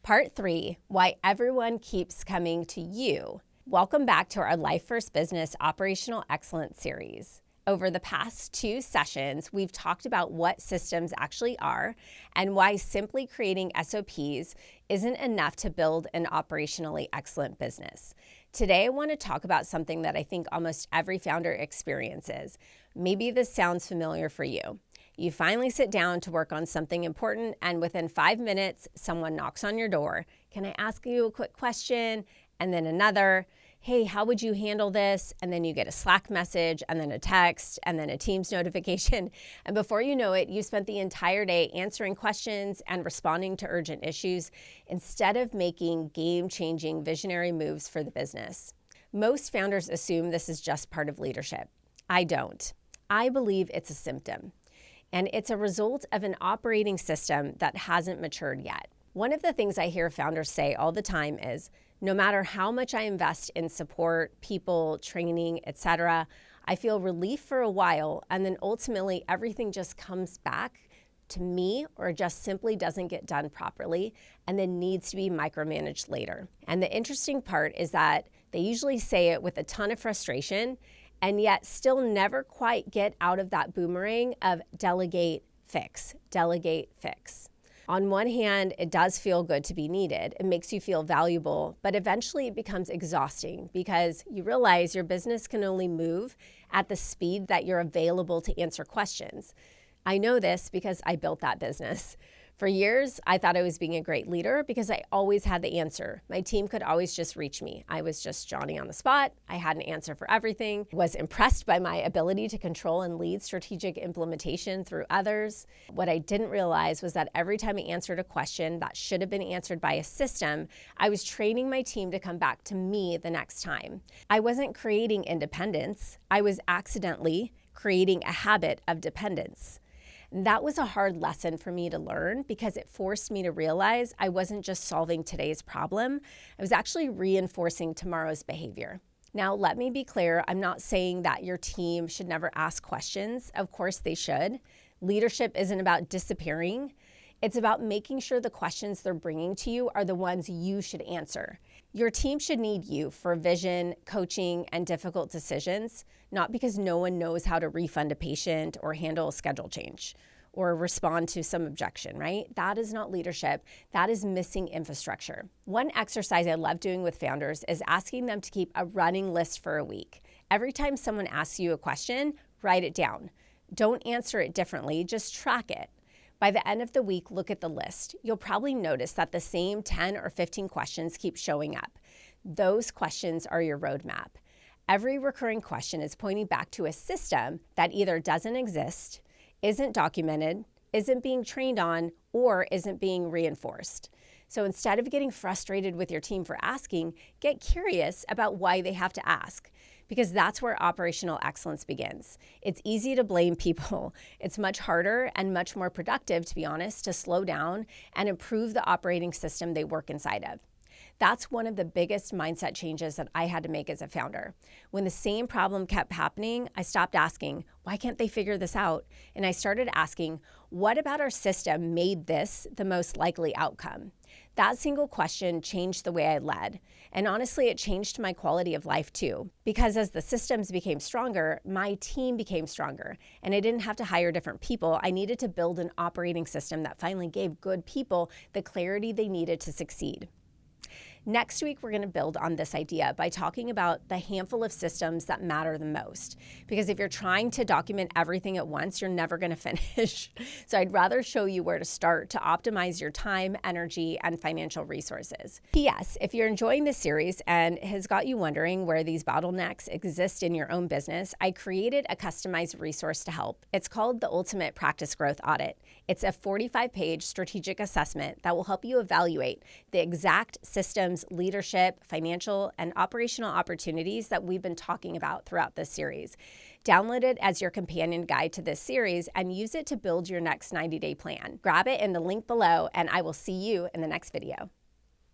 Part 3, why everyone keeps coming to you. Welcome back to our Life First Business Operational Excellence series. Over the past 2 sessions, we've talked about what systems actually are and why simply creating SOPs isn't enough to build an operationally excellent business. Today, I want to talk about something that I think almost every founder experiences. Maybe this sounds familiar for you. You finally sit down to work on something important, and within 5 minutes, someone knocks on your door. Can I ask you a quick question? And then another. Hey, how would you handle this? And then you get a Slack message, and then a text, and then a Teams notification. And before you know it, you spent the entire day answering questions and responding to urgent issues instead of making game-changing visionary moves for the business. Most founders assume this is just part of leadership. I don't. I believe it's a symptom. And it's a result of an operating system that hasn't matured yet. One of the things I hear founders say all the time is, no matter how much I invest in support, people, training, etc., I feel relief for a while, and then ultimately everything just comes back to me or just simply doesn't get done properly and then needs to be micromanaged later. And the interesting part is that they usually say it with a ton of frustration and yet still never quite get out of that boomerang of delegate, fix, delegate, fix. On one hand, it does feel good to be needed. It makes you feel valuable, but eventually it becomes exhausting because you realize your business can only move at the speed that you're available to answer questions. I know this because I built that business. For years, I thought I was being a great leader because I always had the answer. My team could always just reach me. I was just Johnny on the spot. I had an answer for everything. Was impressed by my ability to control and lead strategic implementation through others. What I didn't realize was that every time I answered a question that should have been answered by a system, I was training my team to come back to me the next time. I wasn't creating independence. I was accidentally creating a habit of dependence. That was a hard lesson for me to learn because it forced me to realize I wasn't just solving today's problem, I was actually reinforcing tomorrow's behavior. Now, let me be clear, I'm not saying that your team should never ask questions. Of course they should. Leadership isn't about disappearing. It's about making sure the questions they're bringing to you are the ones you should answer. Your team should need you for vision, coaching, and difficult decisions, not because no one knows how to refund a patient or handle a schedule change or respond to some objection, right? That is not leadership. That is missing infrastructure. One exercise I love doing with founders is asking them to keep a running list for a week. Every time someone asks you a question, write it down. Don't answer it differently, just track it. By the end of the week, look at the list. You'll probably notice that the same 10 or 15 questions keep showing up. Those questions are your roadmap. Every recurring question is pointing back to a system that either doesn't exist, isn't documented, isn't being trained on, or isn't being reinforced. So instead of getting frustrated with your team for asking, get curious about why they have to ask, because that's where operational excellence begins. It's easy to blame people. It's much harder and much more productive, to be honest, to slow down and improve the operating system they work inside of. That's one of the biggest mindset changes that I had to make as a founder. When the same problem kept happening, I stopped asking, why can't they figure this out? And I started asking, what about our system made this the most likely outcome? That single question changed the way I led. And honestly, it changed my quality of life too. Because as the systems became stronger, my team became stronger. And I didn't have to hire different people. I needed to build an operating system that finally gave good people the clarity they needed to succeed. Next week, we're going to build on this idea by talking about the handful of systems that matter the most. Because if you're trying to document everything at once, you're never going to finish. So I'd rather show you where to start to optimize your time, energy, and financial resources. P.S. If you're enjoying this series and has got you wondering where these bottlenecks exist in your own business, I created a customized resource to help. It's called the Ultimate Practice Growth Audit. It's a 45-page strategic assessment that will help you evaluate the exact systems, leadership, financial, and operational opportunities that we've been talking about throughout this series. Download it as your companion guide to this series and use it to build your next 90-day plan. Grab it in the link below, and I will see you in the next video.